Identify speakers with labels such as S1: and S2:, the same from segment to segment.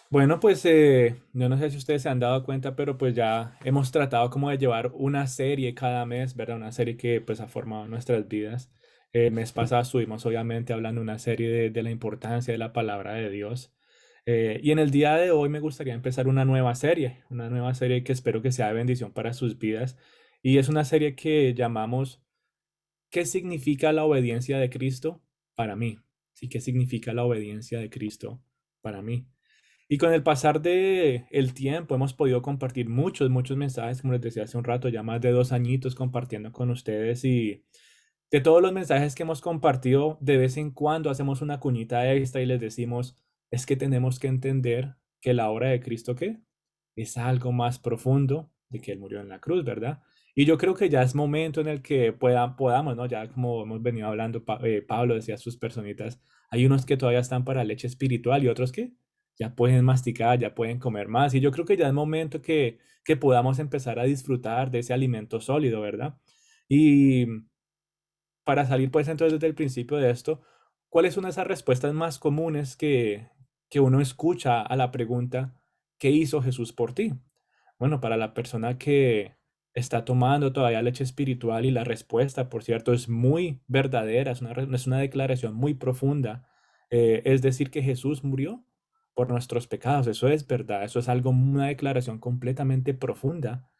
S1: Bueno, pues yo no sé si ustedes se han dado cuenta, pero pues ya hemos tratado como de llevar una serie cada mes, ¿verdad? Una serie que pues ha formado nuestras vidas. El mes pasado estuvimos obviamente hablando de una serie de la importancia de la palabra de Dios. Y en el día de hoy me gustaría empezar una nueva serie que espero que sea de bendición para sus vidas. Y es una serie que llamamos ¿Qué significa la obediencia de Cristo para mí? Sí, ¿qué significa la obediencia de Cristo para mí? Y con el pasar de el tiempo hemos podido compartir muchos mensajes, como les decía hace un rato, ya más de 2 añitos compartiendo con ustedes y de todos los mensajes que hemos compartido, de vez en cuando hacemos una cuñita extra y les decimos, es que tenemos que entender que la obra de Cristo, ¿qué? Es algo más profundo de que Él murió en la cruz, ¿verdad? Y yo creo que ya es momento en el que podamos, ¿no? Ya como hemos venido hablando, Pablo decía a sus personitas, hay unos que todavía están para leche espiritual y otros que ya pueden masticar, ya pueden comer más. Y yo creo que ya es momento que podamos empezar a disfrutar de ese alimento sólido, ¿verdad? Y para salir pues entonces desde el principio de esto, ¿cuáles son esas respuestas más comunes que uno escucha a la pregunta, ¿qué hizo Jesús por ti? Bueno, para la persona que está tomando todavía leche espiritual y la respuesta, por cierto, es muy verdadera, es una declaración muy profunda, es decir, que Jesús murió por nuestros pecados, eso es verdad, eso es algo, una declaración completamente profunda,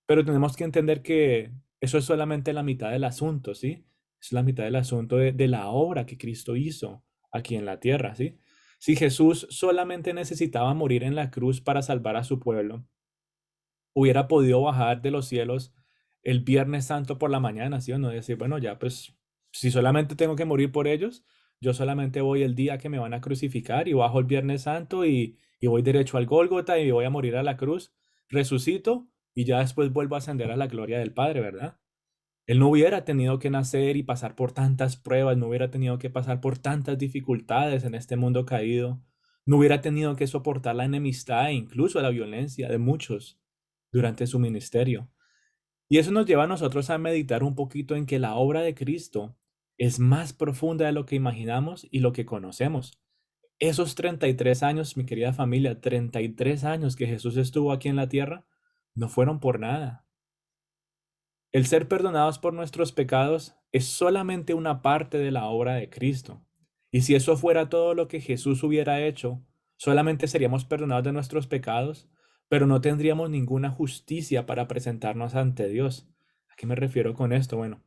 S1: pero tenemos que entender que eso es solamente la mitad del asunto, ¿sí? Es la mitad del asunto de la obra que Cristo hizo aquí en la tierra, ¿sí? Si Jesús solamente necesitaba morir en la cruz para salvar a su pueblo, hubiera podido bajar de los cielos el Viernes Santo por la mañana, ¿sí o no? Decir, bueno, ya pues, si solamente tengo que morir por ellos, yo solamente voy el día que me van a crucificar y bajo el Viernes Santo y voy derecho al Gólgota y voy a morir a la cruz, resucito y ya después vuelvo a ascender a la gloria del Padre, ¿verdad? Él no hubiera tenido que nacer y pasar por tantas pruebas, no hubiera tenido que pasar por tantas dificultades en este mundo caído, no hubiera tenido que soportar la enemistad e incluso la violencia de muchos durante su ministerio. Y eso nos lleva a nosotros a meditar un poquito en que la obra de Cristo es más profunda de lo que imaginamos y lo que conocemos. Esos 33 años, mi querida familia, 33 años que Jesús estuvo aquí en la tierra, no fueron por nada. El ser perdonados por nuestros pecados es solamente una parte de la obra de Cristo. Y si eso fuera todo lo que Jesús hubiera hecho, solamente seríamos perdonados de nuestros pecados, pero no tendríamos ninguna justicia para presentarnos ante Dios. ¿A qué me refiero con esto? Bueno,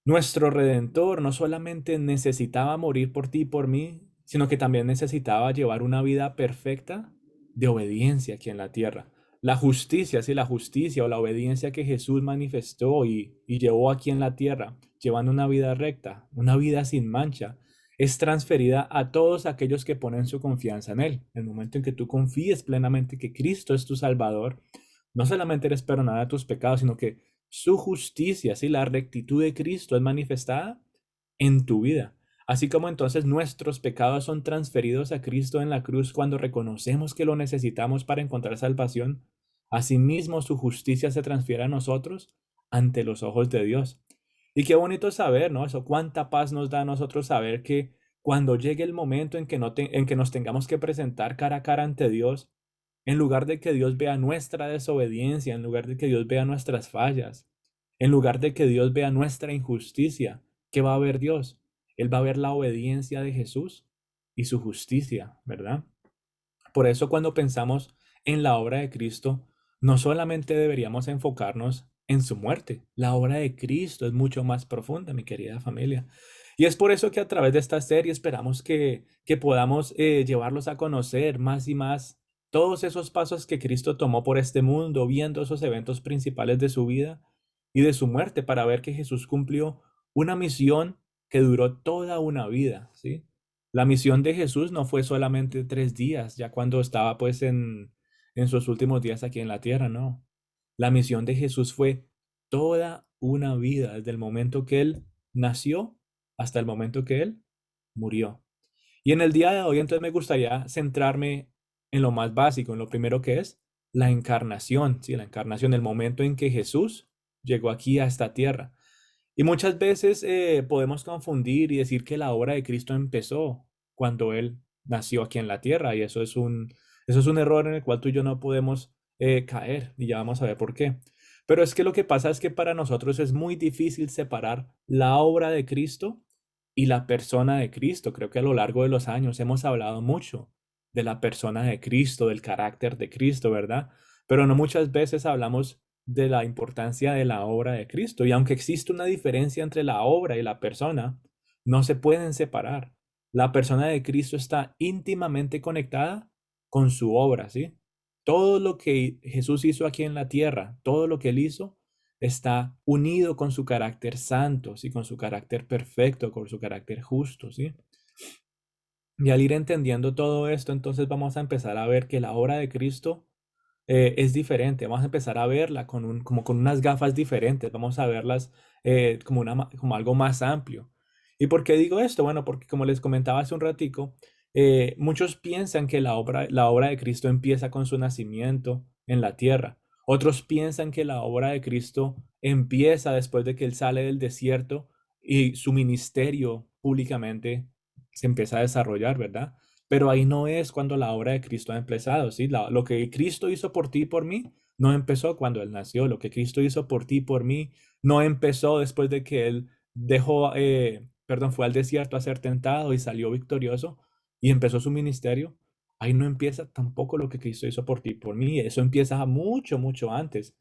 S1: nuestro Redentor no solamente necesitaba morir por ti y por mí, sino que también necesitaba llevar una vida perfecta de obediencia aquí en la tierra. La justicia, sí, la justicia o la obediencia que Jesús manifestó y llevó aquí en la tierra, llevando una vida recta, una vida sin mancha, es transferida a todos aquellos que ponen su confianza en Él. En el momento en que tú confíes plenamente que Cristo es tu Salvador, no solamente eres perdonada de tus pecados, sino que su justicia, ¿sí? La rectitud de Cristo es manifestada en tu vida. Así como entonces nuestros pecados son transferidos a Cristo en la cruz cuando reconocemos que lo necesitamos para encontrar salvación, asimismo su justicia se transfiere a nosotros ante los ojos de Dios. Y qué bonito saber, ¿no? Eso, cuánta paz nos da a nosotros saber que cuando llegue el momento en que, en que nos tengamos que presentar cara a cara ante Dios, en lugar de que Dios vea nuestra desobediencia, en lugar de que Dios vea nuestras fallas, en lugar de que Dios vea nuestra injusticia, ¿qué va a ver Dios? Él va a ver la obediencia de Jesús y su justicia, ¿verdad? Por eso cuando pensamos en la obra de Cristo, no solamente deberíamos enfocarnos en su muerte, la obra de Cristo es mucho más profunda, mi querida familia. Y es por eso que a través de esta serie esperamos que podamos llevarlos a conocer más y más todos esos pasos que Cristo tomó por este mundo, viendo esos eventos principales de su vida y de su muerte, para ver que Jesús cumplió una misión que duró toda una vida, ¿sí? La misión de Jesús no fue solamente 3 días, ya cuando estaba pues en sus últimos días aquí en la tierra, no. La misión de Jesús fue toda una vida, desde el momento que Él nació hasta el momento que Él murió. Y en el día de hoy entonces me gustaría centrarme en lo más básico, en lo primero que es la encarnación, ¿sí? La encarnación, el momento en que Jesús llegó aquí a esta tierra. Y muchas veces podemos confundir y decir que la obra de Cristo empezó cuando Él nació aquí en la tierra y eso es un error en el cual tú y yo no podemos caer y ya vamos a ver por qué. Pero es que lo que pasa es que para nosotros es muy difícil separar la obra de Cristo y la persona de Cristo. Creo que a lo largo de los años hemos hablado mucho de la persona de Cristo, del carácter de Cristo, ¿verdad? Pero no muchas veces hablamos de la importancia de la obra de Cristo. Y aunque existe una diferencia entre la obra y la persona, no se pueden separar. La persona de Cristo está íntimamente conectada con su obra, ¿sí? Todo lo que Jesús hizo aquí en la tierra, todo lo que él hizo, está unido con su carácter santo, ¿sí? Con su carácter perfecto, con su carácter justo, ¿sí? Y al ir entendiendo todo esto, entonces vamos a empezar a ver que la obra de Cristo es diferente. Vamos a empezar a verla como con unas gafas diferentes. Vamos a verlas como algo más amplio. ¿Y por qué digo esto? Bueno, porque como les comentaba hace un ratico, muchos piensan que la obra de Cristo empieza con su nacimiento en la tierra. Otros piensan que la obra de Cristo empieza después de que Él sale del desierto y su ministerio públicamente se empieza a desarrollar, ¿verdad? Pero ahí no es cuando la obra de Cristo ha empezado, ¿sí? Lo que Cristo hizo por ti y por mí no empezó cuando Él nació. Lo que Cristo hizo por ti y por mí no empezó después de que Él fue al desierto a ser tentado y salió victorioso y empezó su ministerio. Ahí no empieza tampoco lo que Cristo hizo por ti y por mí. Eso empieza mucho, mucho antes.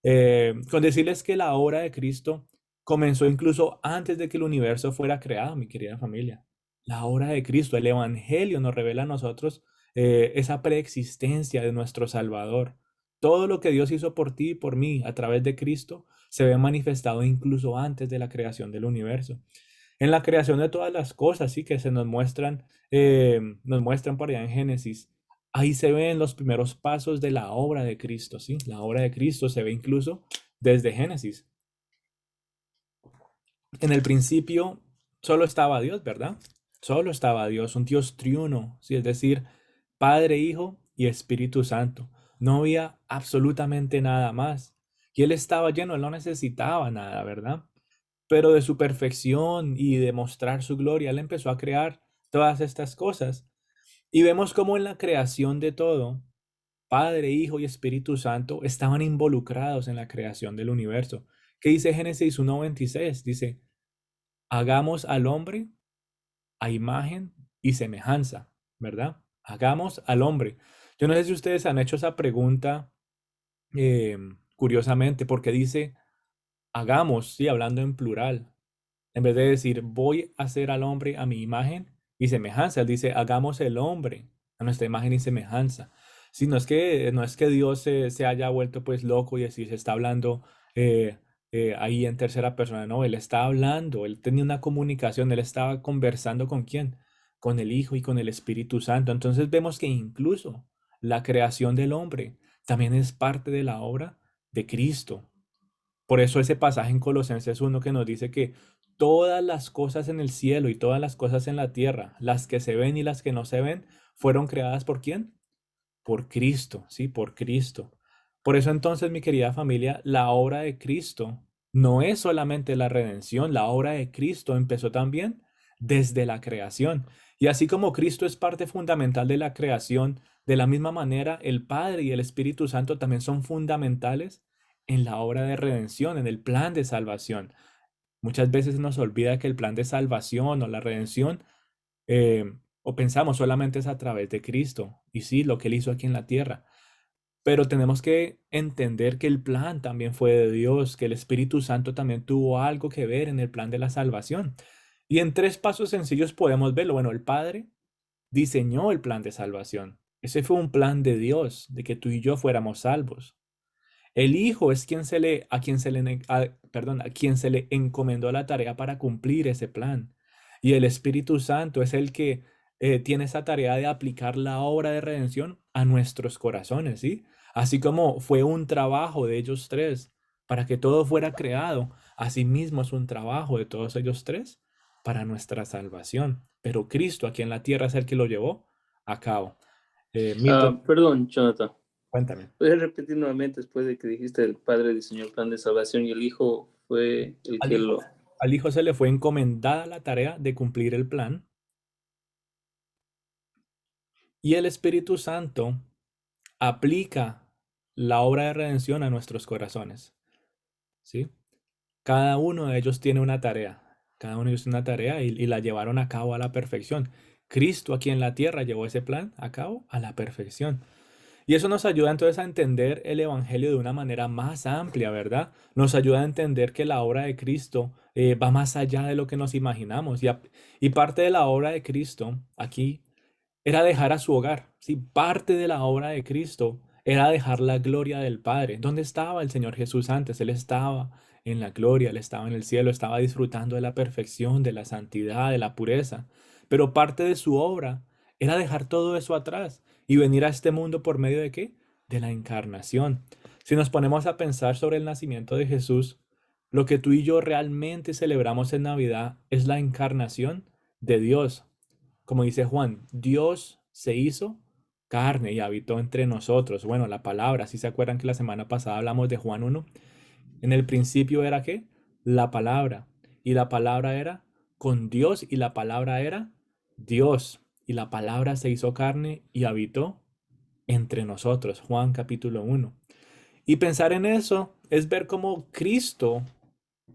S1: Con decirles que la obra de Cristo comenzó incluso antes de que el universo fuera creado, mi querida familia. La obra de Cristo, el Evangelio nos revela a nosotros esa preexistencia de nuestro Salvador. Todo lo que Dios hizo por ti y por mí a través de Cristo se ve manifestado incluso antes de la creación del universo. En la creación de todas las cosas, sí, que se nos muestran por allá en Génesis. Ahí se ven los primeros pasos de la obra de Cristo, sí. La obra de Cristo se ve incluso desde Génesis. En el principio solo estaba Dios, ¿verdad? Solo estaba Dios, un Dios triuno, sí, es decir, Padre, Hijo y Espíritu Santo. No había absolutamente nada más. Y Él estaba lleno, Él no necesitaba nada, ¿verdad? Pero de su perfección y de mostrar su gloria, Él empezó a crear todas estas cosas. Y vemos cómo en la creación de todo, Padre, Hijo y Espíritu Santo estaban involucrados en la creación del universo. ¿Qué dice Génesis 1:26? Dice, hagamos al hombre a imagen y semejanza, ¿verdad? Hagamos al hombre. Yo no sé si ustedes han hecho esa pregunta curiosamente, porque dice, hagamos, sí, hablando en plural. En vez de decir, voy a hacer al hombre a mi imagen y semejanza, él dice, hagamos el hombre a nuestra imagen y semejanza. Si no es que Dios se haya vuelto pues loco y así se está hablando eh, ahí en tercera persona, no, él está hablando, él tenía una comunicación, él estaba conversando con quién, con el Hijo y con el Espíritu Santo. Entonces vemos que incluso la creación del hombre también es parte de la obra de Cristo. Por eso ese pasaje en Colosenses 1 que nos dice que todas las cosas en el cielo y todas las cosas en la tierra, las que se ven y las que no se ven, fueron creadas ¿por quién? Por Cristo, ¿sí? Por Cristo. Por eso entonces, mi querida familia, la obra de Cristo no es solamente la redención, la obra de Cristo empezó también desde la creación. Y así como Cristo es parte fundamental de la creación, de la misma manera el Padre y el Espíritu Santo también son fundamentales en la obra de redención, en el plan de salvación. Muchas veces nos olvida que el plan de salvación o la redención o pensamos solamente es a través de Cristo y sí, lo que Él hizo aquí en la tierra. Pero tenemos que entender que el plan también fue de Dios, que el Espíritu Santo también tuvo algo que ver en el plan de la salvación. Y en tres pasos sencillos podemos verlo. Bueno, el Padre diseñó el plan de salvación. Ese fue un plan de Dios, de que tú y yo fuéramos salvos. El Hijo es a quien se le encomendó la tarea para cumplir ese plan. Y el Espíritu Santo es el que tiene esa tarea de aplicar la obra de redención a nuestros corazones, ¿sí? Así como fue un trabajo de ellos tres para que todo fuera creado, asimismo es un trabajo de todos ellos tres para nuestra salvación. Pero Cristo aquí en la tierra es el que lo llevó a cabo. Milton,
S2: Perdón, Jonathan.
S1: cuéntame.
S2: ¿Puedes repetir nuevamente después de que dijiste el Padre diseñó el plan de salvación y el Hijo fue el
S1: Al
S2: que
S1: hijo,
S2: lo...
S1: al hijo se le fue encomendada la tarea de cumplir el plan Y el Espíritu Santo aplica la obra de redención a nuestros corazones, ¿sí? Cada uno de ellos tiene una tarea, cada uno de ellos tiene una tarea y la llevaron a cabo a la perfección. Cristo aquí en la tierra llevó ese plan a cabo a la perfección. Y eso nos ayuda entonces a entender el Evangelio de una manera más amplia, ¿verdad? Nos ayuda a entender que la obra de Cristo va más allá de lo que nos imaginamos. Y parte de la obra de Cristo aquí era dejar a su hogar. Sí, parte de la obra de Cristo era dejar la gloria del Padre. ¿Dónde estaba el Señor Jesús antes? Él estaba en la gloria, él estaba en el cielo, estaba disfrutando de la perfección, de la santidad, de la pureza. Pero parte de su obra era dejar todo eso atrás y venir a este mundo por medio de qué? De la encarnación. Si nos ponemos a pensar sobre el nacimiento de Jesús, lo que tú y yo realmente celebramos en Navidad es la encarnación de Dios. Como dice Juan, Dios se hizo carne y habitó entre nosotros. Bueno, la palabra, si se acuerdan que la semana pasada hablamos de Juan 1, en el principio era ¿qué? La palabra. Y la palabra era con Dios y la palabra era Dios. Y la palabra se hizo carne y habitó entre nosotros. Juan capítulo 1. Y pensar en eso es ver cómo Cristo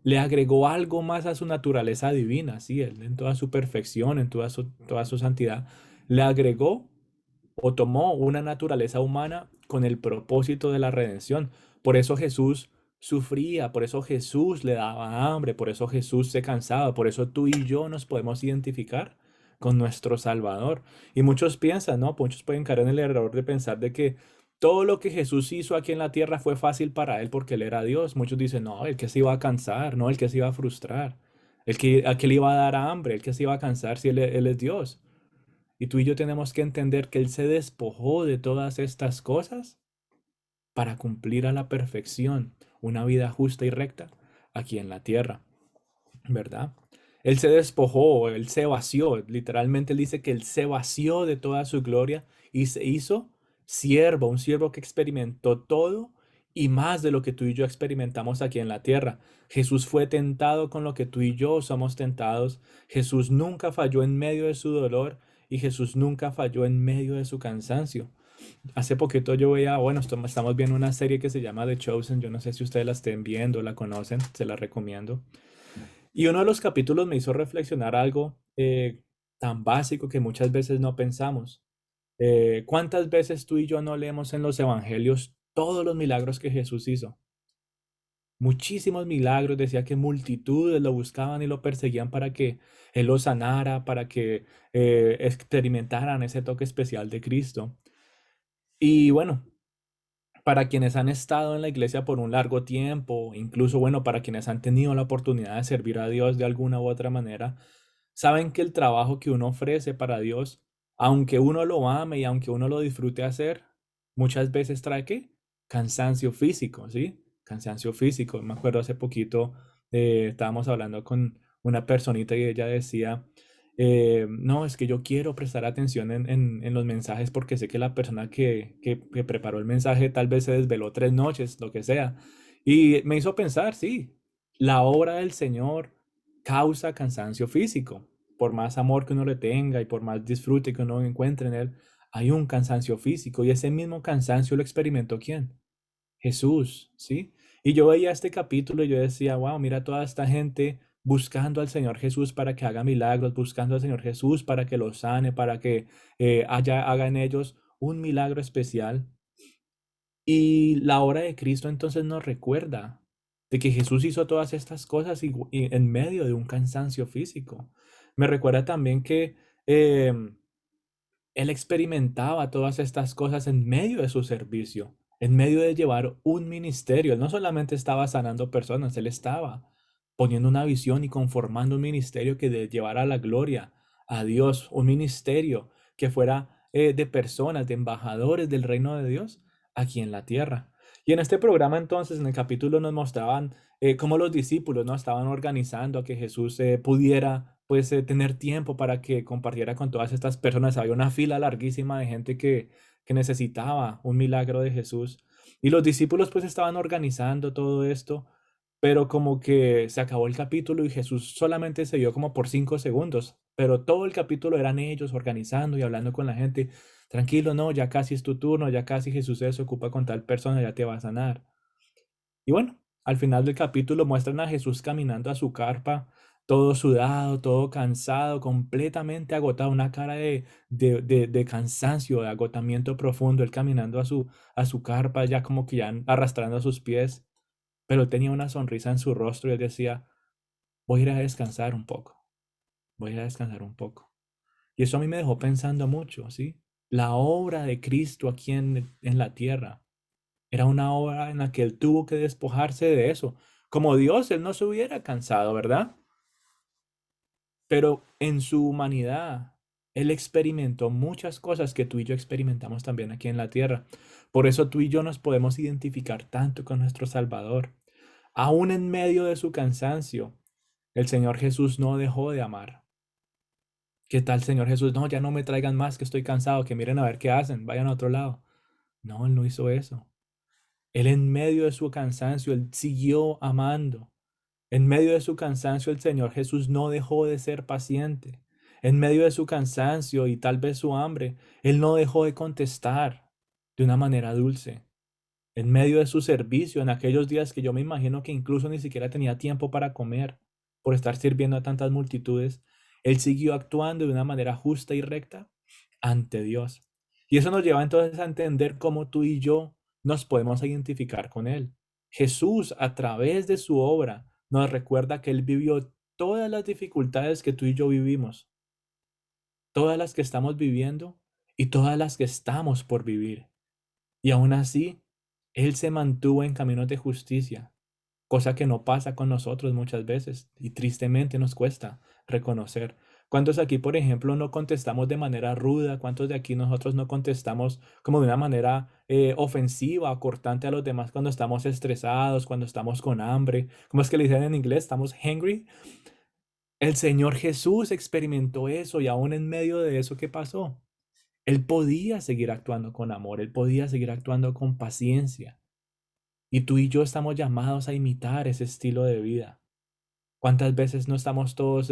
S1: le agregó algo más a su naturaleza divina, sí, él en toda su perfección, en toda su santidad, le agregó o tomó una naturaleza humana con el propósito de la redención. Por eso Jesús sufría, por eso Jesús le daba hambre, por eso Jesús se cansaba, por eso tú y yo nos podemos identificar con nuestro Salvador. Y muchos piensan, ¿no? Muchos pueden caer en el error de pensar de que todo lo que Jesús hizo aquí en la tierra fue fácil para él porque él era Dios. Muchos dicen, no, el que se iba a cansar, no, el que se iba a frustrar, a que le iba a dar hambre, el que se iba a cansar si él es Dios. Y tú y yo tenemos que entender que Él se despojó de todas estas cosas para cumplir a la perfección una vida justa y recta aquí en la tierra, ¿verdad? Él se despojó, Él se vació, literalmente Él dice que Él se vació de toda su gloria y se hizo siervo, un siervo que experimentó todo y más de lo que tú y yo experimentamos aquí en la tierra. Jesús fue tentado con lo que tú y yo somos tentados. Jesús nunca falló en medio de su dolor y Jesús nunca falló en medio de su cansancio. Hace poquito yo veía, bueno, estamos viendo una serie que se llama The Chosen. Yo no sé si ustedes la estén viendo, la conocen, se la recomiendo. Y uno de los capítulos me hizo reflexionar algo tan básico que muchas veces no pensamos. ¿Cuántas veces tú y yo no leemos en los evangelios todos los milagros que Jesús hizo? Muchísimos milagros, decía que multitudes lo buscaban y lo perseguían para que Él los sanara, para que experimentaran ese toque especial de Cristo. Y bueno, para quienes han estado en la iglesia por un largo tiempo, incluso, bueno, para quienes han tenido la oportunidad de servir a Dios de alguna u otra manera, saben que el trabajo que uno ofrece para Dios, aunque uno lo ame y aunque uno lo disfrute hacer, muchas veces trae ¿qué? Cansancio físico, ¿sí? Cansancio físico. Me acuerdo hace poquito, estábamos hablando con una personita y ella decía, no, es que yo quiero prestar atención en los mensajes porque sé que la persona que preparó el mensaje tal vez se desveló 3 noches, lo que sea. Y me hizo pensar, sí, la obra del Señor causa cansancio físico. Por más amor que uno le tenga y por más disfrute que uno encuentre en él, hay un cansancio físico y ese mismo cansancio lo experimentó ¿quién? Jesús, ¿sí? Y yo veía este capítulo y yo decía, wow, mira toda esta gente buscando al Señor Jesús para que haga milagros, buscando al Señor Jesús para que los sane, para que haga en ellos un milagro especial. Y la obra de Cristo entonces nos recuerda de que Jesús hizo todas estas cosas y en medio de un cansancio físico. Me recuerda también que él experimentaba todas estas cosas en medio de su servicio, en medio de llevar un ministerio. Él no solamente estaba sanando personas, él estaba poniendo una visión y conformando un ministerio que llevara la gloria a Dios, un ministerio que fuera de personas, de embajadores del reino de Dios aquí en la tierra. Y en este programa entonces, en el capítulo nos mostraban cómo los discípulos no estaban organizando a que Jesús pudiera pues tener tiempo para que compartiera con todas estas personas. Había una fila larguísima de gente que necesitaba un milagro de Jesús. Y los discípulos pues estaban organizando todo esto, pero como que se acabó el capítulo y Jesús solamente se vio como por 5 segundos. pero todo el capítulo eran ellos organizando y hablando con la gente. Tranquilo, no, ya casi es tu turno, ya casi Jesús se ocupa con tal persona, ya te va a sanar. Y bueno, al final del capítulo muestran a Jesús caminando a su carpa, todo sudado, todo cansado, completamente agotado, una cara de cansancio, de agotamiento profundo, él caminando a su carpa, ya como que ya arrastrando sus pies, pero él tenía una sonrisa en su rostro y él decía, voy a ir a descansar un poco, voy a ir a descansar un poco. Y eso a mí me dejó pensando mucho, ¿sí? La obra de Cristo aquí en la tierra era una obra en la que él tuvo que despojarse de eso. Como Dios, él no se hubiera cansado, ¿verdad? Pero en su humanidad, él experimentó muchas cosas que tú y yo experimentamos también aquí en la tierra. Por eso tú y yo nos podemos identificar tanto con nuestro Salvador. Aún en medio de su cansancio, el Señor Jesús no dejó de amar. ¿Qué tal, Señor Jesús? No, ya no me traigan más, que estoy cansado, que miren a ver qué hacen, vayan a otro lado. No, él no hizo eso. Él en medio de su cansancio, él siguió amando. En medio de su cansancio, el Señor Jesús no dejó de ser paciente. En medio de su cansancio y tal vez su hambre, él no dejó de contestar de una manera dulce. En medio de su servicio, en aquellos días que yo me imagino que incluso ni siquiera tenía tiempo para comer por estar sirviendo a tantas multitudes, él siguió actuando de una manera justa y recta ante Dios. Y eso nos lleva entonces a entender cómo tú y yo nos podemos identificar con él. Jesús, a través de su obra, nos recuerda que él vivió todas las dificultades que tú y yo vivimos, todas las que estamos viviendo y todas las que estamos por vivir. Y aún así, él se mantuvo en caminos de justicia, cosa que no pasa con nosotros muchas veces y tristemente nos cuesta reconocer. ¿Cuántos aquí, por ejemplo, no contestamos de manera ruda? ¿Cuántos de aquí nosotros no contestamos como de una manera ofensiva o cortante a los demás cuando estamos estresados, cuando estamos con hambre? ¿Cómo es que le dicen en inglés? ¿Estamos hungry? El Señor Jesús experimentó eso y aún en medio de eso, ¿qué pasó? Él podía seguir actuando con amor, él podía seguir actuando con paciencia. Y tú y yo estamos llamados a imitar ese estilo de vida. ¿Cuántas veces no estamos todos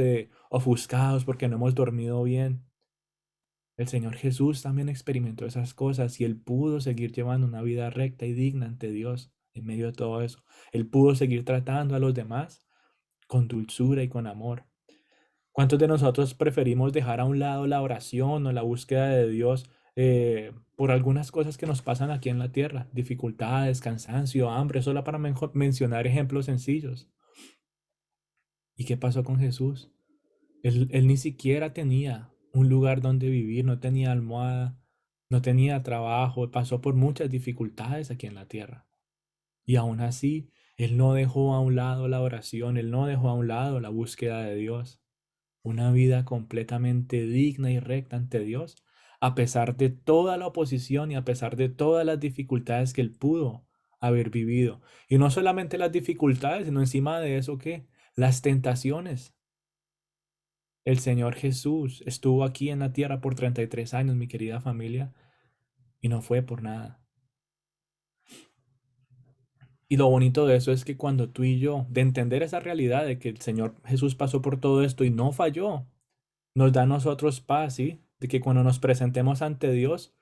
S1: ofuscados porque no hemos dormido bien? El Señor Jesús también experimentó esas cosas y él pudo seguir llevando una vida recta y digna ante Dios en medio de todo eso. Él pudo seguir tratando a los demás con dulzura y con amor. ¿Cuántos de nosotros preferimos dejar a un lado la oración o la búsqueda de Dios por algunas cosas que nos pasan aquí en la tierra? Dificultades, cansancio, hambre, solo para mencionar ejemplos sencillos. ¿Y qué pasó con Jesús? Él ni siquiera tenía un lugar donde vivir, no tenía almohada, no tenía trabajo, pasó por muchas dificultades aquí en la tierra. Y aún así, él no dejó a un lado la oración, él no dejó a un lado la búsqueda de Dios. Una vida completamente digna y recta ante Dios, a pesar de toda la oposición y a pesar de todas las dificultades que él pudo haber vivido. Y no solamente las dificultades, sino encima de eso, ¿qué? Las tentaciones. El Señor Jesús estuvo aquí en la tierra por 33 años, mi querida familia, y no fue por nada. Y lo bonito de eso es que cuando tú y yo, de entender esa realidad de que el Señor Jesús pasó por todo esto y no falló, nos da a nosotros paz, ¿sí? De que cuando nos presentemos ante Dios,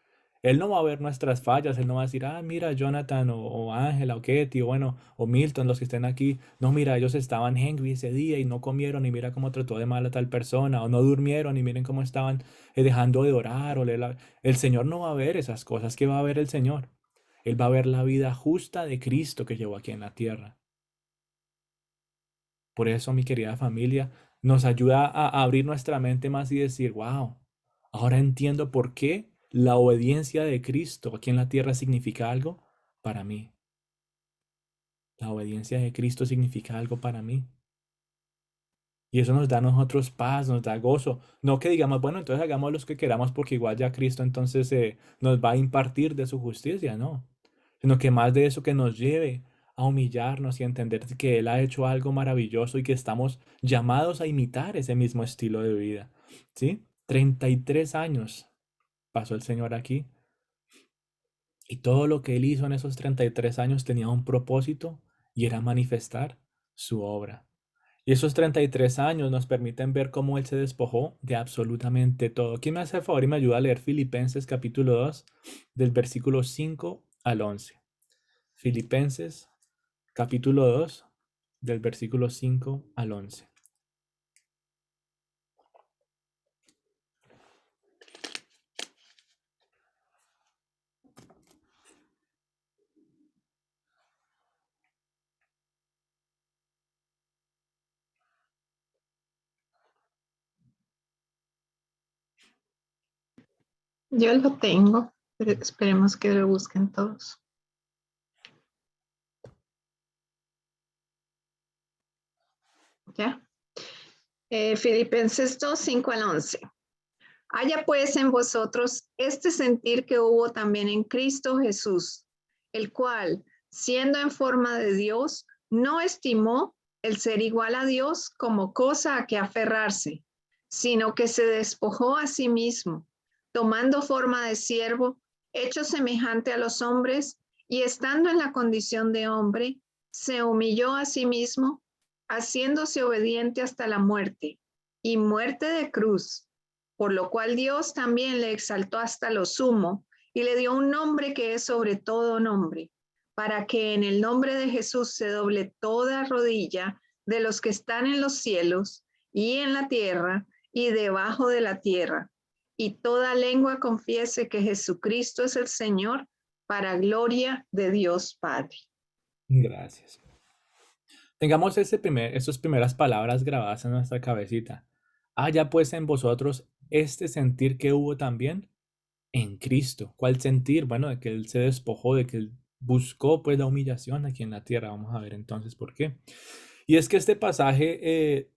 S1: Él no va a ver nuestras fallas, Él no va a decir, ah, mira, Jonathan o Ángela o Ketty o bueno, o Milton, los que estén aquí, no, mira, ellos estaban hungry ese día y no comieron y mira cómo trató de mal a tal persona, o no durmieron y miren cómo estaban dejando de orar o leer El Señor no va a ver esas cosas, ¿qué va a ver el Señor? Él va a ver la vida justa de Cristo que llevó aquí en la tierra. Por eso, mi querida familia, nos ayuda a abrir nuestra mente más y decir, wow, ahora entiendo por qué la obediencia de Cristo aquí en la tierra significa algo para mí. La obediencia de Cristo significa algo para mí. Y eso nos da a nosotros paz, nos da gozo. No que digamos, bueno, entonces hagamos los que queramos porque igual ya Cristo entonces nos va a impartir de su justicia, no. Sino que más de eso que nos lleve a humillarnos y a entender que Él ha hecho algo maravilloso y que estamos llamados a imitar ese mismo estilo de vida. ¿Sí? 33 años pasó el Señor aquí y todo lo que Él hizo en esos 33 años tenía un propósito y era manifestar su obra. Y esos 33 años nos permiten ver cómo Él se despojó de absolutamente todo. ¿Quién me hace el favor y me ayuda a leer Filipenses capítulo 2 del versículo 5 al 11? Filipenses capítulo 2 del versículo 5 al 11.
S3: Yo lo tengo, pero esperemos que lo busquen todos. ¿Ya? Filipenses 2, 5 al 11. Haya pues en vosotros este sentir que hubo también en Cristo Jesús, el cual, siendo en forma de Dios, no estimó el ser igual a Dios como cosa a que aferrarse, sino que se despojó a sí mismo, tomando forma de siervo, hecho semejante a los hombres, y estando en la condición de hombre, se humilló a sí mismo, haciéndose obediente hasta la muerte, y muerte de cruz, por lo cual Dios también le exaltó hasta lo sumo y le dio un nombre que es sobre todo nombre, para que en el nombre de Jesús se doble toda rodilla de los que están en los cielos y en la tierra y debajo de la tierra, y toda lengua confiese que Jesucristo es el Señor, para gloria de Dios Padre.
S1: Gracias. Tengamos esas primeras palabras grabadas en nuestra cabecita. Haya pues en vosotros este sentir que hubo también en Cristo. ¿Cuál sentir? Bueno, de que Él se despojó, de que Él buscó pues la humillación aquí en la tierra. Vamos a ver entonces por qué. Y es que este pasaje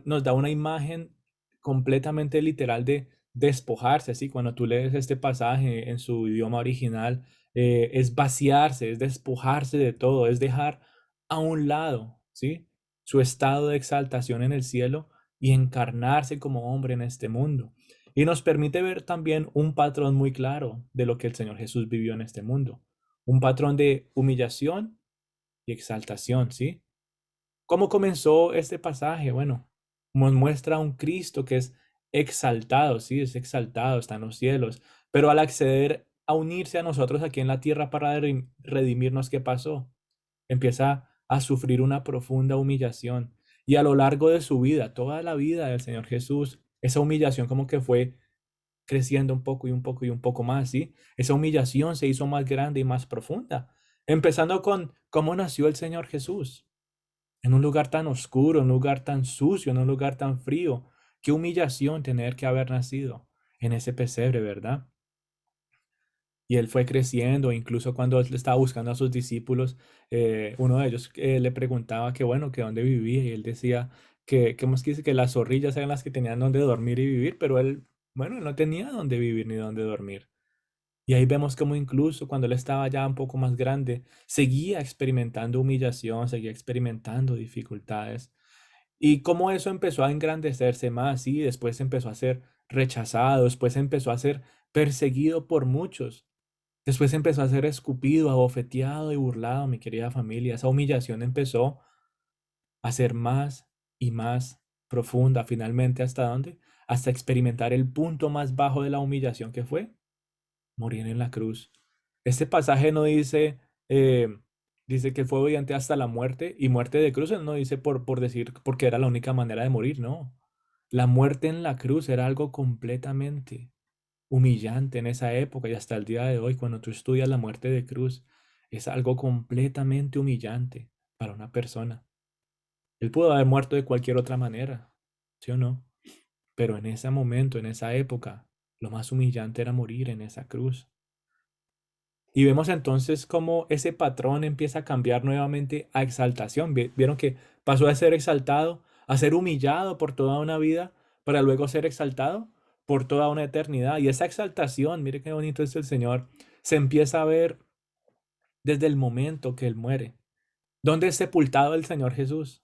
S1: nos da una imagen completamente literal de despojarse, así cuando tú lees este pasaje en su idioma original, es vaciarse, es despojarse de todo, es dejar a un lado, ¿sí? Su estado de exaltación en el cielo y encarnarse como hombre en este mundo. Y nos permite ver también un patrón muy claro de lo que el Señor Jesús vivió en este mundo. Un patrón de humillación y exaltación, ¿sí? ¿Cómo comenzó este pasaje? Bueno, nos muestra a un Cristo que es exaltado, sí, es exaltado, está en los cielos, pero al acceder a unirse a nosotros aquí en la tierra para redimirnos, ¿qué pasó? Empieza a sufrir una profunda humillación y a lo largo de su vida, toda la vida del Señor Jesús, esa humillación como que fue creciendo un poco y un poco y un poco más, ¿sí? Esa humillación se hizo más grande y más profunda, empezando con cómo nació el Señor Jesús en un lugar tan oscuro, en un lugar tan sucio, en un lugar tan frío. Qué humillación tener que haber nacido en ese pesebre, ¿verdad? Y él fue creciendo, incluso cuando él estaba buscando a sus discípulos, uno de ellos le preguntaba que bueno, que dónde vivía, y él decía que más que dice que las zorrillas eran las que tenían donde dormir y vivir, pero él, bueno, él no tenía dónde vivir ni dónde dormir. Y ahí vemos como incluso cuando él estaba ya un poco más grande, seguía experimentando humillación, seguía experimentando dificultades. Y cómo eso empezó a engrandecerse más, y después empezó a ser rechazado, después empezó a ser perseguido por muchos, después empezó a ser escupido, abofeteado y burlado, mi querida familia. Esa humillación empezó a ser más y más profunda, finalmente, ¿hasta dónde? Hasta experimentar el punto más bajo de la humillación que fue morir en la cruz. Este pasaje no dice, dice que fue obediente hasta la muerte, y muerte de cruz no dice por decir porque era la única manera de morir, no. La muerte en la cruz era algo completamente humillante en esa época y hasta el día de hoy, cuando tú estudias la muerte de cruz, es algo completamente humillante para una persona. Él pudo haber muerto de cualquier otra manera, ¿sí o no? Pero en ese momento, en esa época, lo más humillante era morir en esa cruz. Y vemos entonces cómo ese patrón empieza a cambiar nuevamente a exaltación. Vieron que pasó de ser exaltado a ser humillado por toda una vida para luego ser exaltado por toda una eternidad. Y esa exaltación, mire qué bonito es el Señor, se empieza a ver desde el momento que Él muere. ¿Dónde es sepultado el Señor Jesús?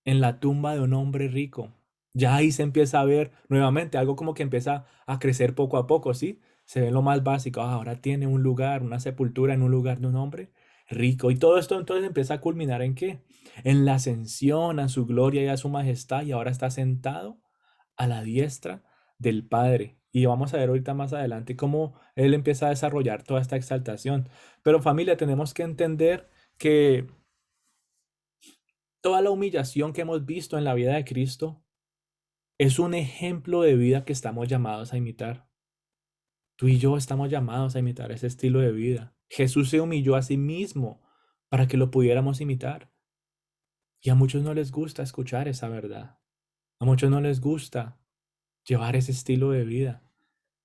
S1: En la tumba de un hombre rico. Ya ahí se empieza a ver nuevamente algo como que empieza a crecer poco a poco, ¿sí? Se ve lo más básico. Ahora tiene un lugar, una sepultura en un lugar de un hombre. rico. Y todo esto entonces empieza a culminar ¿en qué? En la ascensión a su gloria y a su majestad, y ahora está sentado a la diestra del Padre. Y vamos a ver ahorita más adelante cómo Él empieza a desarrollar toda esta exaltación. Pero familia, tenemos que entender que toda la humillación que hemos visto en la vida de Cristo es un ejemplo de vida que estamos llamados a imitar. Tú y yo estamos llamados a imitar ese estilo de vida. Jesús se humilló a sí mismo para que lo pudiéramos imitar. Y a muchos no les gusta escuchar esa verdad. A muchos no les gusta llevar ese estilo de vida.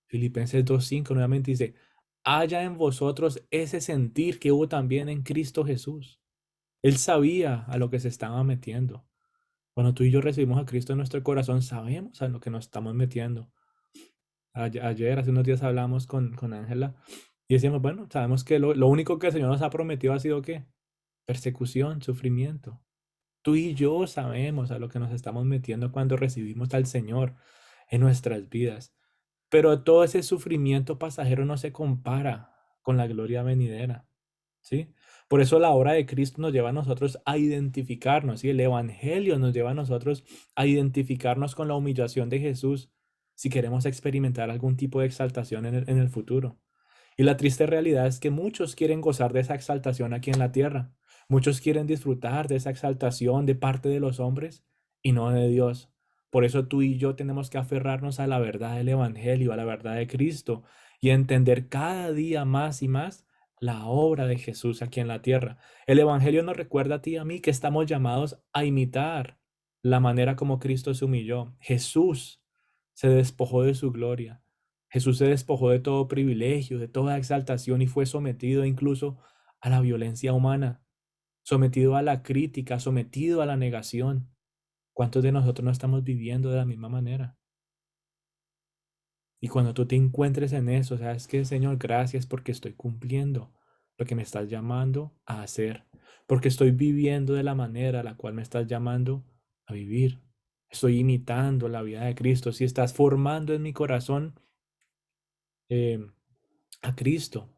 S1: Filipenses 2:5 nuevamente dice, haya en vosotros ese sentir que hubo también en Cristo Jesús. Él sabía a lo que se estaba metiendo. Cuando tú y yo recibimos a Cristo en nuestro corazón, sabemos a lo que nos estamos metiendo. Ayer, hace unos días hablamos con Ángela y decíamos, bueno, sabemos que lo único que el Señor nos ha prometido ha sido ¿qué? Persecución, sufrimiento. Tú y yo sabemos a lo que nos estamos metiendo cuando recibimos al Señor en nuestras vidas. Pero todo ese sufrimiento pasajero no se compara con la gloria venidera, ¿sí? Por eso la obra de Cristo nos lleva a nosotros a identificarnos, ¿sí? El Evangelio nos lleva a nosotros a identificarnos con la humillación de Jesús si queremos experimentar algún tipo de exaltación en el futuro. Y la triste realidad es que muchos quieren gozar de esa exaltación aquí en la tierra. Muchos quieren disfrutar de esa exaltación de parte de los hombres y no de Dios. Por eso tú y yo tenemos que aferrarnos a la verdad del Evangelio, a la verdad de Cristo y entender cada día más y más la obra de Jesús aquí en la tierra. El Evangelio nos recuerda a ti y a mí que estamos llamados a imitar la manera como Cristo se humilló. Jesús se despojó de su gloria. Jesús se despojó de todo privilegio, de toda exaltación y fue sometido incluso a la violencia humana, sometido a la crítica, sometido a la negación. ¿Cuántos de nosotros no estamos viviendo de la misma manera? Y cuando tú te encuentres en eso, sabes que Señor, gracias porque estoy cumpliendo lo que me estás llamando a hacer, porque estoy viviendo de la manera a la cual me estás llamando a vivir. Estoy imitando la vida de Cristo. Si estás formando en mi corazón eh, a Cristo,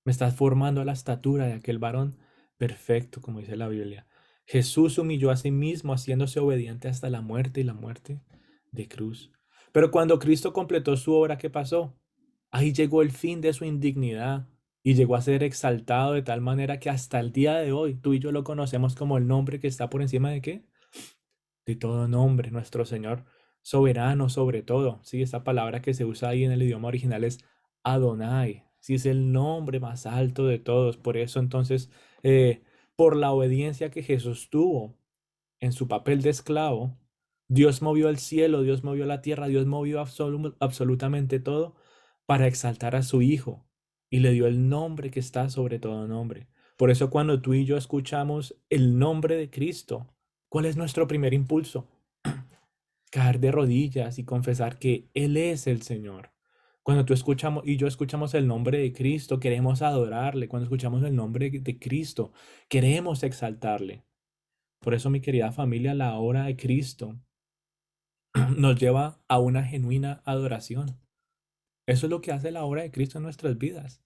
S1: me estás formando a la estatura de aquel varón perfecto, como dice la Biblia. Jesús humilló a sí mismo, haciéndose obediente hasta la muerte y la muerte de cruz. Pero cuando Cristo completó su obra, ¿qué pasó? Ahí llegó el fin de su indignidad y llegó a ser exaltado de tal manera que hasta el día de hoy tú y yo lo conocemos como el nombre que está por encima de qué? De todo nombre, nuestro Señor soberano sobre todo. Sí, esa palabra que se usa ahí en el idioma original es Adonai. Sí, es el nombre más alto de todos. Por eso entonces, por la obediencia que Jesús tuvo en su papel de esclavo, Dios movió el cielo, Dios movió la tierra, Dios movió absolutamente todo para exaltar a su Hijo y le dio el nombre que está sobre todo nombre. Por eso cuando tú y yo escuchamos el nombre de Cristo, ¿cuál es nuestro primer impulso? Caer de rodillas y confesar que Él es el Señor. Cuando tú escuchamos y yo escuchamos el nombre de Cristo, queremos adorarle. Cuando escuchamos el nombre de Cristo, queremos exaltarle. Por eso, mi querida familia, la obra de Cristo nos lleva a una genuina adoración. Eso es lo que hace la obra de Cristo en nuestras vidas.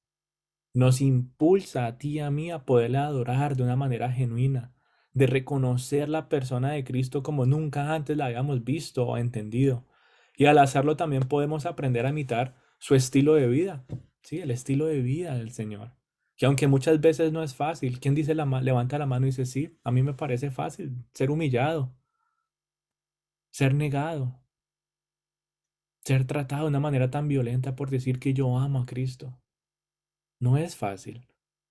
S1: Nos impulsa a ti y a mí a poderle adorar de una manera genuina, de reconocer la persona de Cristo como nunca antes la habíamos visto o entendido. Y al hacerlo también podemos aprender a imitar su estilo de vida, ¿sí? El estilo de vida del Señor. Que aunque muchas veces no es fácil, ¿quién dice levanta la mano y dice, sí, a mí me parece fácil ser humillado, ser negado, ser tratado de una manera tan violenta por decir que yo amo a Cristo? No es fácil,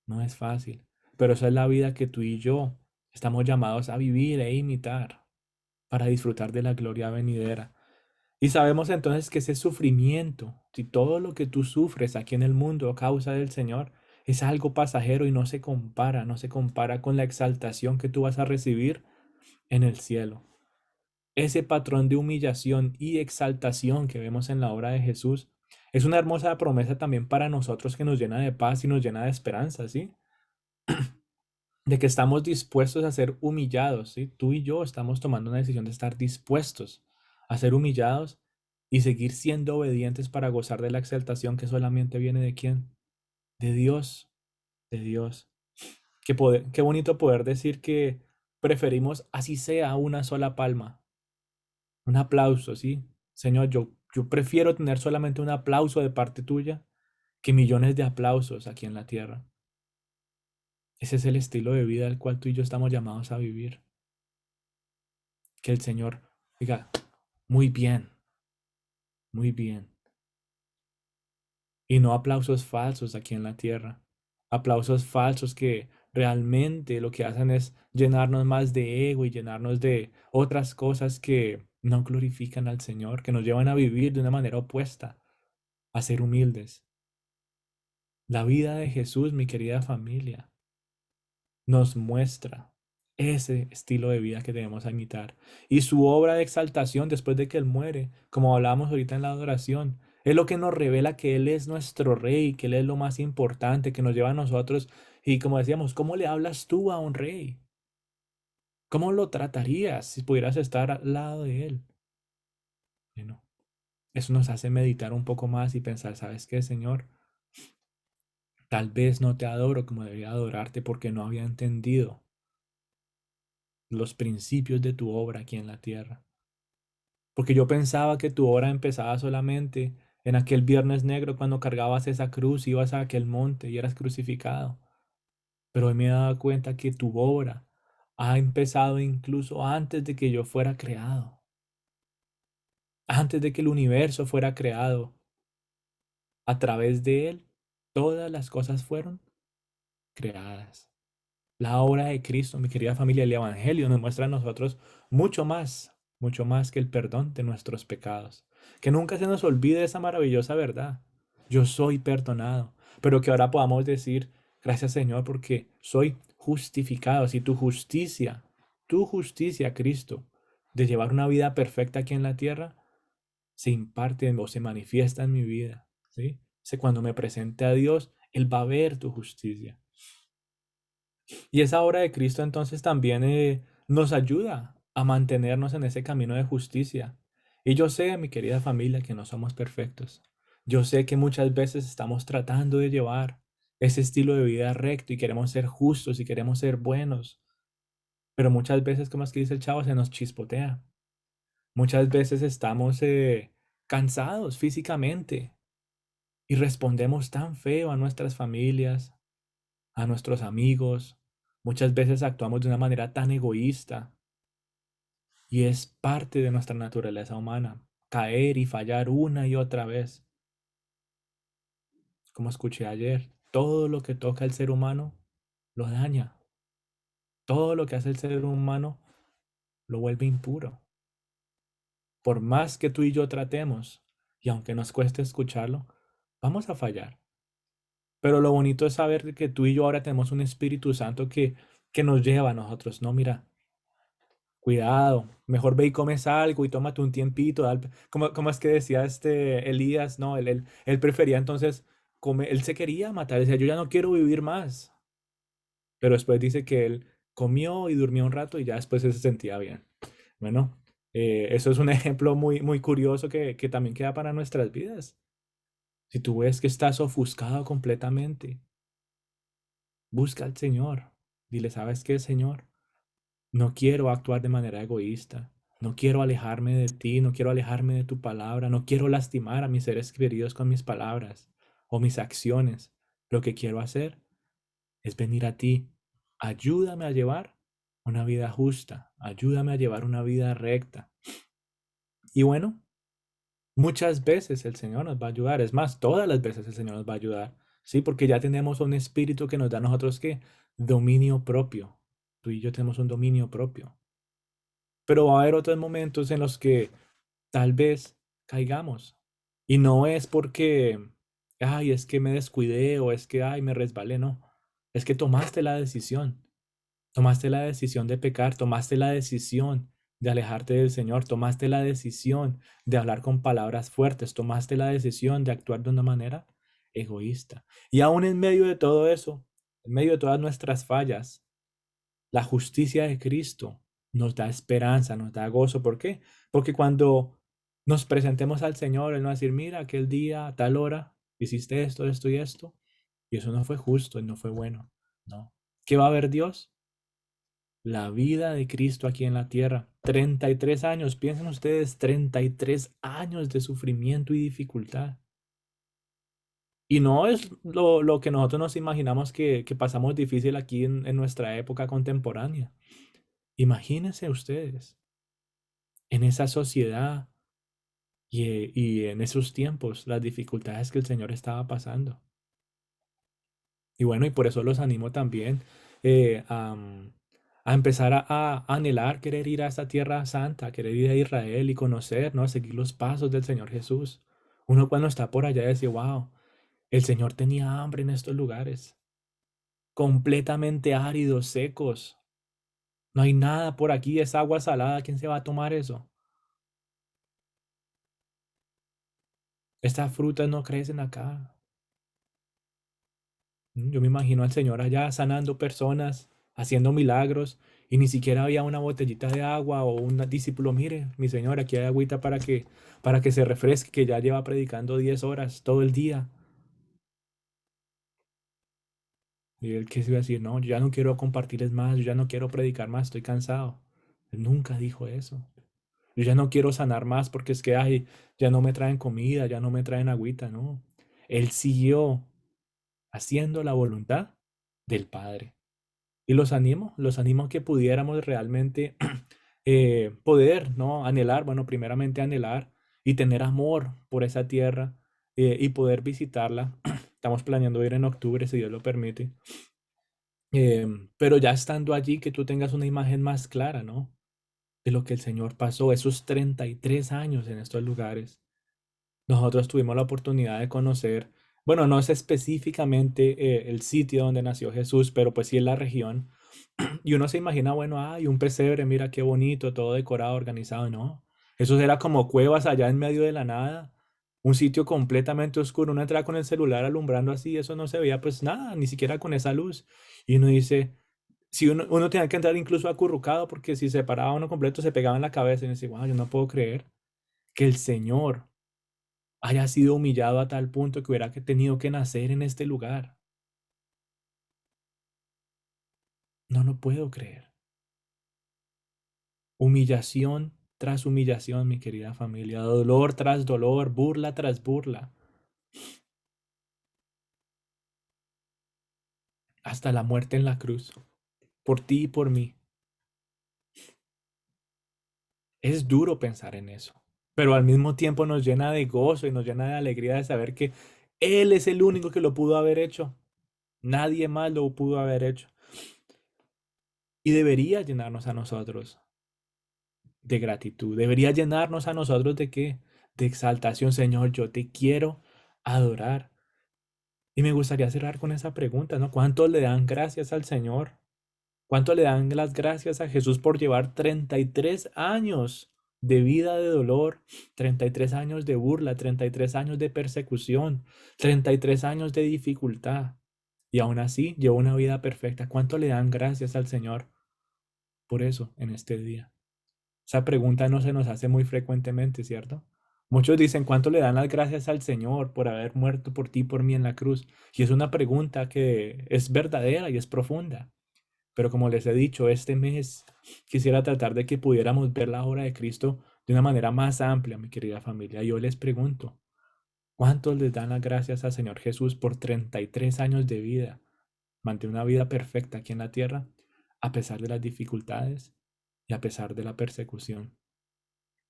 S1: no es fácil, pero esa es la vida que tú y yo estamos llamados a vivir e imitar para disfrutar de la gloria venidera. Y sabemos entonces que ese sufrimiento, si todo lo que tú sufres aquí en el mundo a causa del Señor, es algo pasajero y no se compara, no se compara con la exaltación que tú vas a recibir en el cielo. Ese patrón de humillación y exaltación que vemos en la obra de Jesús es una hermosa promesa también para nosotros que nos llena de paz y nos llena de esperanza, ¿sí? De que estamos dispuestos a ser humillados, ¿sí? Tú y yo estamos tomando una decisión de estar dispuestos a ser humillados y seguir siendo obedientes para gozar de la exaltación que solamente viene de quién? De Dios, de Dios. Qué bonito poder decir que preferimos, así sea, una sola palma, un aplauso, ¿sí? Señor, yo prefiero tener solamente un aplauso de parte tuya que millones de aplausos aquí en la tierra. Ese es el estilo de vida al cual tú y yo estamos llamados a vivir. Que el Señor diga, muy bien, muy bien. Y no aplausos falsos aquí en la tierra. Aplausos falsos que realmente lo que hacen es llenarnos más de ego y llenarnos de otras cosas que no glorifican al Señor, que nos llevan a vivir de una manera opuesta, a ser humildes. La vida de Jesús, mi querida familia, nos muestra ese estilo de vida que debemos imitar. Y su obra de exaltación después de que Él muere, como hablábamos ahorita en la adoración, es lo que nos revela que Él es nuestro rey, que Él es lo más importante, que nos lleva a nosotros. Y como decíamos, ¿cómo le hablas tú a un rey? ¿Cómo lo tratarías si pudieras estar al lado de Él? Bueno, eso nos hace meditar un poco más y pensar, ¿sabes qué, Señor? Tal vez no te adoro como debería adorarte porque no había entendido los principios de tu obra aquí en la tierra. Porque yo pensaba que tu obra empezaba solamente en aquel viernes negro cuando cargabas esa cruz, ibas a aquel monte y eras crucificado. Pero hoy me he dado cuenta que tu obra ha empezado incluso antes de que yo fuera creado, antes de que el universo fuera creado. A través de él, todas las cosas fueron creadas. La obra de Cristo, mi querida familia, el Evangelio nos muestra a nosotros mucho más que el perdón de nuestros pecados. Que nunca se nos olvide esa maravillosa verdad. Yo soy perdonado, pero que ahora podamos decir, gracias Señor, porque soy justificado. Si tu justicia, Cristo, de llevar una vida perfecta aquí en la tierra, se imparte o se manifiesta en mi vida, ¿sí? Sé cuando me presente a Dios, Él va a ver tu justicia. Y esa obra de Cristo entonces también nos ayuda a mantenernos en ese camino de justicia. Y yo sé, mi querida familia, que no somos perfectos. Yo sé que muchas veces estamos tratando de llevar ese estilo de vida recto y queremos ser justos y queremos ser buenos. Pero muchas veces, como es que dice el chavo, se nos chispotea. Muchas veces estamos cansados físicamente y respondemos tan feo a nuestras familias, a nuestros amigos. Muchas veces actuamos de una manera tan egoísta y es parte de nuestra naturaleza humana, caer y fallar una y otra vez. Como escuché ayer, todo lo que toca el ser humano lo daña. Todo lo que hace el ser humano lo vuelve impuro. Por más que tú y yo tratemos, y aunque nos cueste escucharlo, vamos a fallar. Pero lo bonito es saber que tú y yo ahora tenemos un Espíritu Santo que nos lleva a nosotros. No, mira, cuidado, mejor ve y comes algo y tómate un tiempito. ¿Cómo es que decía este Elías? No, él prefería entonces comer, él se quería matar, decía, yo ya no quiero vivir más. Pero después dice que él comió y durmió un rato y ya después él se sentía bien. Bueno, eso es un ejemplo muy curioso que también queda para nuestras vidas. Si tú ves que estás ofuscado completamente, busca al Señor. Dile, ¿sabes qué, Señor? No quiero actuar de manera egoísta. No quiero alejarme de ti, no quiero alejarme de tu palabra, no quiero lastimar a mis seres queridos con mis palabras o mis acciones. Lo que quiero hacer es venir a ti. Ayúdame a llevar una vida justa, ayúdame a llevar una vida recta. Y bueno, muchas veces el Señor nos va a ayudar, es más, todas las veces el Señor nos va a ayudar, ¿sí? Porque ya tenemos un espíritu que nos da a nosotros, ¿qué? Dominio propio. Tú y yo tenemos un dominio propio. Pero va a haber otros momentos en los que tal vez caigamos. Y no es porque, ay, es que me descuidé o es que, ay, me resbalé, no. Es que tomaste la decisión. Tomaste la decisión de pecar, tomaste la decisión de alejarte del Señor, tomaste la decisión de hablar con palabras fuertes, tomaste la decisión de actuar de una manera egoísta. Y aún en medio de todo eso, en medio de todas nuestras fallas, la justicia de Cristo nos da esperanza, nos da gozo. ¿Por qué? Porque cuando nos presentemos al Señor, Él nos va a decir, mira, aquel día, a tal hora, hiciste esto, esto y esto, y eso no fue justo y no fue bueno. No. ¿Qué va a ver Dios? La vida de Cristo aquí en la tierra. 33 años, piensen ustedes, 33 años de sufrimiento y dificultad. Y no es lo que nosotros nos imaginamos que pasamos difícil aquí en nuestra época contemporánea. Imagínense ustedes, en esa sociedad y en esos tiempos, las dificultades que el Señor estaba pasando. Y bueno, y por eso los animo también a empezar a anhelar, querer ir a esta tierra santa, querer ir a Israel y conocer, ¿no? Seguir los pasos del Señor Jesús. Uno cuando está por allá dice, wow, el Señor tenía hambre en estos lugares, completamente áridos, secos. No hay nada por aquí, es agua salada, ¿quién se va a tomar eso? Estas frutas no crecen acá. Yo me imagino al Señor allá sanando personas, haciendo milagros, y ni siquiera había una botellita de agua o un discípulo, mire, mi Señor, aquí hay agüita para que se refresque, que ya lleva predicando 10 horas todo el día. Y él que se iba a decir, no, yo ya no quiero compartirles más, yo ya no quiero predicar más, estoy cansado. Él nunca dijo eso. Yo ya no quiero sanar más porque es que, ay, ya no me traen comida, ya no me traen agüita, no. Él siguió haciendo la voluntad del Padre. Y los animo a que pudiéramos realmente poder, ¿no? Anhelar, bueno, primeramente anhelar y tener amor por esa tierra y poder visitarla. Estamos planeando ir en octubre, si Dios lo permite. Pero ya estando allí, que tú tengas una imagen más clara, ¿no? De lo que el Señor pasó, esos 33 años en estos lugares. Nosotros tuvimos la oportunidad de conocer, bueno, no es específicamente el sitio donde nació Jesús, pero pues sí en la región. Y uno se imagina, bueno, hay un pesebre, mira qué bonito, todo decorado, organizado. No, eso era como cuevas allá en medio de la nada, un sitio completamente oscuro. Uno entraba con el celular alumbrando así, eso no se veía pues nada, ni siquiera con esa luz. Y uno dice, si uno tenía que entrar incluso acurrucado, porque si se paraba uno completo se pegaba en la cabeza y uno dice, wow, yo no puedo creer que el Señor haya sido humillado a tal punto que hubiera tenido que nacer en este lugar. No lo puedo creer. Humillación tras humillación, mi querida familia, dolor tras dolor, burla tras burla, hasta la muerte en la cruz, por ti y por mí. Es duro pensar en eso, pero al mismo tiempo nos llena de gozo y nos llena de alegría de saber que Él es el único que lo pudo haber hecho. Nadie más lo pudo haber hecho. Y debería llenarnos a nosotros de gratitud. Debería llenarnos a nosotros de qué? De exaltación, Señor, yo te quiero adorar. Y me gustaría cerrar con esa pregunta, ¿no? ¿Cuánto le dan gracias al Señor? ¿Cuánto le dan las gracias a Jesús por llevar 33 años de vida de dolor, 33 años de burla, 33 años de persecución, 33 años de dificultad? Y aún así llevó una vida perfecta. ¿Cuánto le dan gracias al Señor por eso en este día? Esa pregunta no se nos hace muy frecuentemente, ¿cierto? Muchos dicen, ¿cuánto le dan las gracias al Señor por haber muerto por ti y por mí en la cruz? Y es una pregunta que es verdadera y es profunda. Pero como les he dicho, este mes quisiera tratar de que pudiéramos ver la obra de Cristo de una manera más amplia, mi querida familia. Yo les pregunto, ¿cuántos les dan las gracias al Señor Jesús por 33 años de vida? Mantener una vida perfecta aquí en la tierra, a pesar de las dificultades y a pesar de la persecución.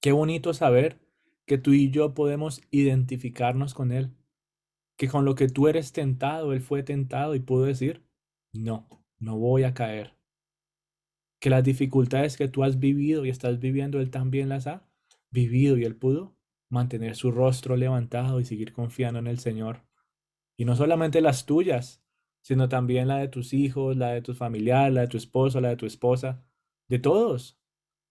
S1: Qué bonito saber que tú y yo podemos identificarnos con Él, que con lo que tú eres tentado, Él fue tentado y pudo decir, no, no voy a caer. Que las dificultades que tú has vivido y estás viviendo, Él también las ha vivido y Él pudo mantener su rostro levantado y seguir confiando en el Señor. Y no solamente las tuyas, sino también la de tus hijos, la de tus familiares, la de tu esposo, la de tu esposa, de todos.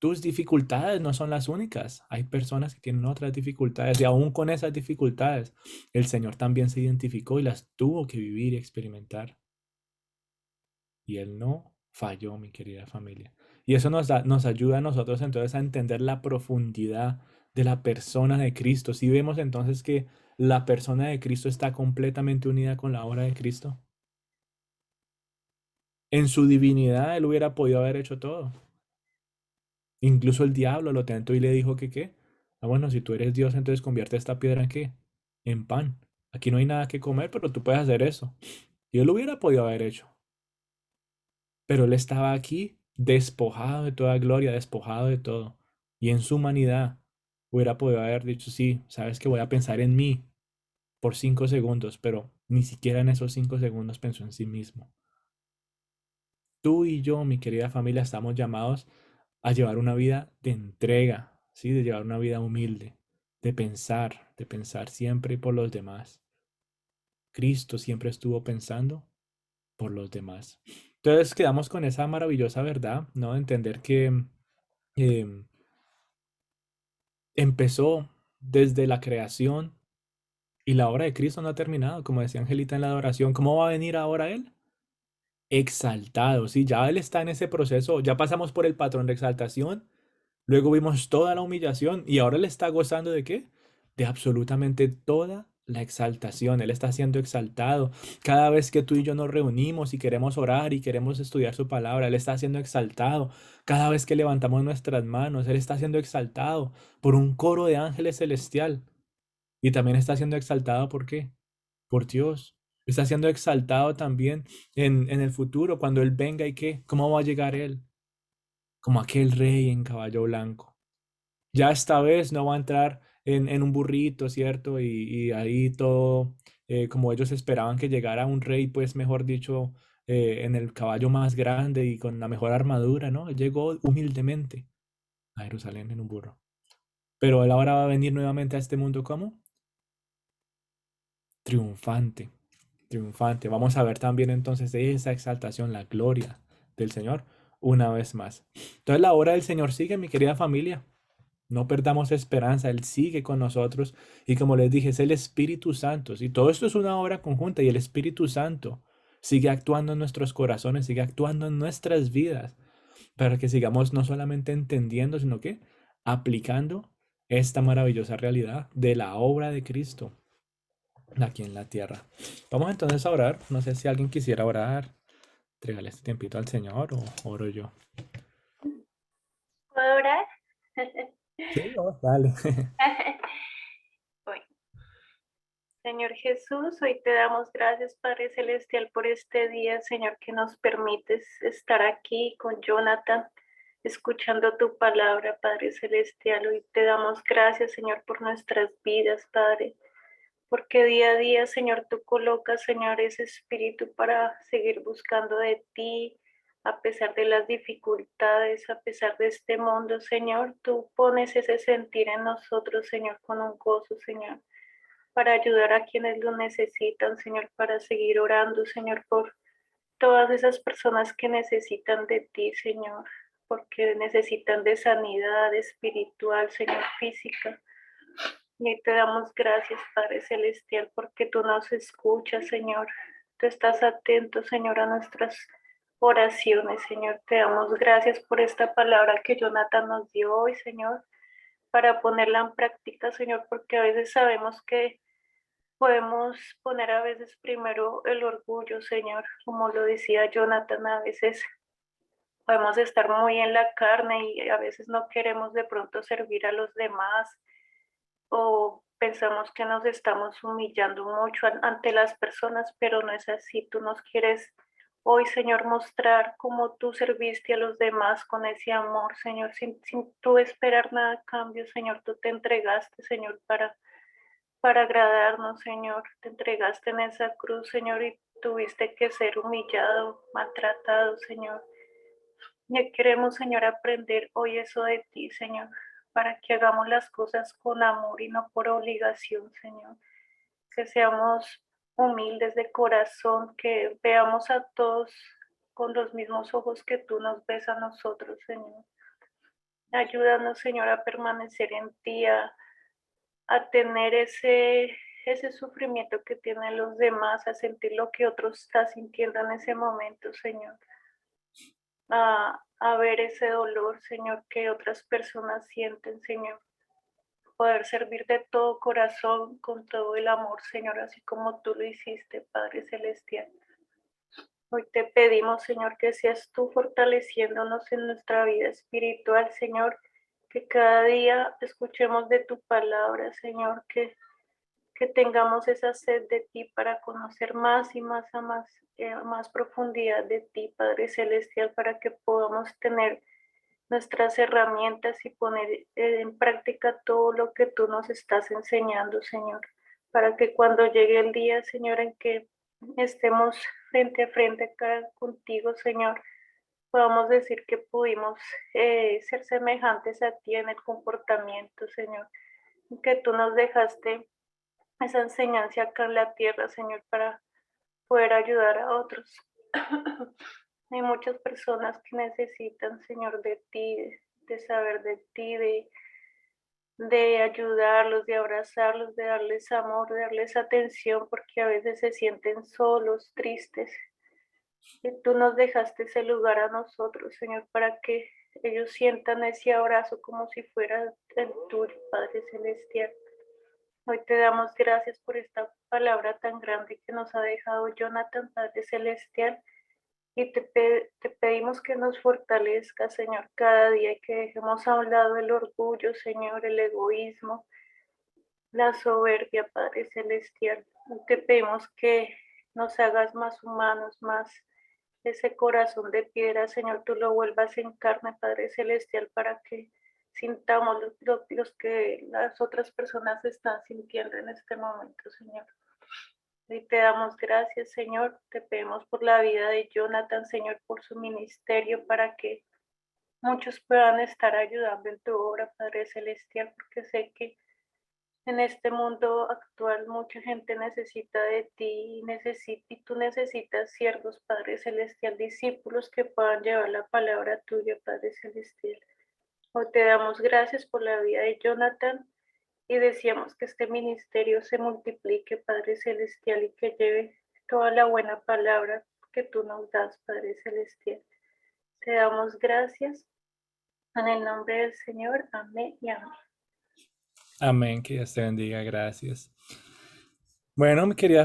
S1: Tus dificultades no son las únicas. Hay personas que tienen otras dificultades y aún con esas dificultades, el Señor también se identificó y las tuvo que vivir y experimentar. Y Él no falló, mi querida familia. Y eso nos ayuda a nosotros entonces a entender la profundidad de la persona de Cristo. Si vemos entonces que la persona de Cristo está completamente unida con la obra de Cristo. En su divinidad, él hubiera podido haber hecho todo. Incluso el diablo lo tentó y le dijo que qué. Ah, bueno, si tú eres Dios, entonces convierte esta piedra en qué? En pan. Aquí no hay nada que comer, pero tú puedes hacer eso. Y él lo hubiera podido haber hecho. Pero él estaba aquí despojado de toda gloria, despojado de todo. Y en su humanidad hubiera podido haber dicho, sí, sabes que voy a pensar en mí por 5 segundos, pero ni siquiera en esos 5 segundos pensó en sí mismo. Tú y yo, mi querida familia, estamos llamados a llevar una vida de entrega, ¿sí? De llevar una vida humilde, de pensar siempre por los demás. Cristo siempre estuvo pensando por los demás. Entonces quedamos con esa maravillosa verdad, ¿no? De entender que em, empezó desde la creación y la obra de Cristo no ha terminado, como decía Angelita en la adoración. ¿Cómo va a venir ahora Él? Exaltado, sí, ya Él está en ese proceso, ya pasamos por el patrón de exaltación. Luego vimos toda la humillación y ahora Él está gozando ¿de qué? De absolutamente toda la exaltación. Él está siendo exaltado. Cada vez que tú y yo nos reunimos y queremos orar y queremos estudiar su palabra, Él está siendo exaltado. Cada vez que levantamos nuestras manos, Él está siendo exaltado por un coro de ángeles celestial. Y también está siendo exaltado ¿por qué? Por Dios. Está siendo exaltado también en el futuro, cuando Él venga y qué, ¿cómo va a llegar Él? Como aquel rey en caballo blanco. Ya esta vez no va a entrar en un burrito, ¿cierto? Y ahí todo, como ellos esperaban que llegara un rey, pues mejor dicho, en el caballo más grande y con la mejor armadura, ¿no? Él llegó humildemente a Jerusalén en un burro. Pero él ahora va a venir nuevamente a este mundo como triunfante, triunfante. Vamos a ver también entonces esa exaltación, la gloria del Señor una vez más. Entonces la obra del Señor sigue, mi querida familia. No perdamos esperanza, Él sigue con nosotros y como les dije, es el Espíritu Santo. Y todo esto es una obra conjunta y el Espíritu Santo sigue actuando en nuestros corazones, sigue actuando en nuestras vidas para que sigamos no solamente entendiendo, sino que aplicando esta maravillosa realidad de la obra de Cristo aquí en la tierra. Vamos entonces a orar. No sé si alguien quisiera orar, entregarle este tiempito al Señor o oro yo.
S4: ¿Puedo orar?
S1: Sí, dale.
S4: Bueno, Señor Jesús, hoy te damos gracias, Padre Celestial, por este día, Señor, que nos permites estar aquí con Jonathan, escuchando tu palabra, Padre Celestial. Hoy te damos gracias, Señor, por nuestras vidas, Padre, porque día a día, Señor, tú colocas, Señor, ese espíritu para seguir buscando de ti, a pesar de las dificultades, a pesar de este mundo, Señor, tú pones ese sentir en nosotros, Señor, con un gozo, Señor, para ayudar a quienes lo necesitan, Señor, para seguir orando, Señor, por todas esas personas que necesitan de ti, Señor, porque necesitan de sanidad espiritual, Señor, física. Y te damos gracias, Padre Celestial, porque tú nos escuchas, Señor. Tú estás atento, Señor, a nuestras oraciones, Señor. Te damos gracias por esta palabra que Jonathan nos dio hoy, Señor, para ponerla en práctica, Señor, porque a veces sabemos que podemos poner a veces primero el orgullo, Señor, como lo decía Jonathan, a veces podemos estar muy en la carne y a veces no queremos de pronto servir a los demás o pensamos que nos estamos humillando mucho ante las personas, pero no es así. Tú nos quieres hoy, Señor, mostrar cómo tú serviste a los demás con ese amor, Señor, sin tú esperar nada a cambio, Señor. Tú te entregaste, Señor, para agradarnos, Señor. Te entregaste en esa cruz, Señor, y tuviste que ser humillado, maltratado, Señor. Ya queremos, Señor, aprender hoy eso de ti, Señor, para que hagamos las cosas con amor y no por obligación, Señor. Que seamos humildes de corazón, que veamos a todos con los mismos ojos que tú nos ves a nosotros, Señor. Ayúdanos, Señor, a permanecer en ti, a tener ese sufrimiento que tienen los demás, a sentir lo que otros están sintiendo en ese momento, Señor. A ver ese dolor, Señor, que otras personas sienten, Señor. Poder servir de todo corazón, con todo el amor, Señor, así como tú lo hiciste, Padre Celestial. Hoy te pedimos, Señor, que seas tú fortaleciéndonos en nuestra vida espiritual, Señor, que cada día escuchemos de tu palabra, Señor, que tengamos esa sed de ti para conocer más y más profundidad de ti, Padre Celestial, para que podamos tener nuestras herramientas y poner en práctica todo lo que tú nos estás enseñando, Señor, para que cuando llegue el día, Señor, en que estemos frente a frente contigo, Señor, podamos decir que pudimos ser semejantes a ti en el comportamiento, Señor, que tú nos dejaste esa enseñanza acá en la tierra, Señor, para poder ayudar a otros. Hay muchas personas que necesitan, Señor, de ti, de saber de ti, de ayudarlos, de abrazarlos, de darles amor, de darles atención, porque a veces se sienten solos, tristes. Y tú nos dejaste ese lugar a nosotros, Señor, para que ellos sientan ese abrazo como si fuera el tuyo, Padre Celestial. Hoy te damos gracias por esta palabra tan grande que nos ha dejado Jonathan, Padre Celestial. Y te pedimos que nos fortalezca, Señor, cada día, y que dejemos a un lado el orgullo, Señor, el egoísmo, la soberbia, Padre Celestial. Y te pedimos que nos hagas más humanos, más ese corazón de piedra, Señor, tú lo vuelvas en carne, Padre Celestial, para que sintamos los que las otras personas están sintiendo en este momento, Señor. Y te damos gracias, Señor. Te pedimos por la vida de Jonathan, Señor, por su ministerio, para que muchos puedan estar ayudando en tu obra, Padre Celestial, porque sé que en este mundo actual mucha gente necesita de ti y tú necesitas siervos, Padre Celestial, discípulos que puedan llevar la palabra tuya, Padre Celestial. Hoy te damos gracias por la vida de Jonathan y deseamos que este ministerio se multiplique, Padre Celestial, y que lleve toda la buena palabra que tú nos das, Padre Celestial. Te damos gracias en el nombre del Señor. Amén y amén.
S1: Amén, que Dios te bendiga, gracias. Bueno, mi querida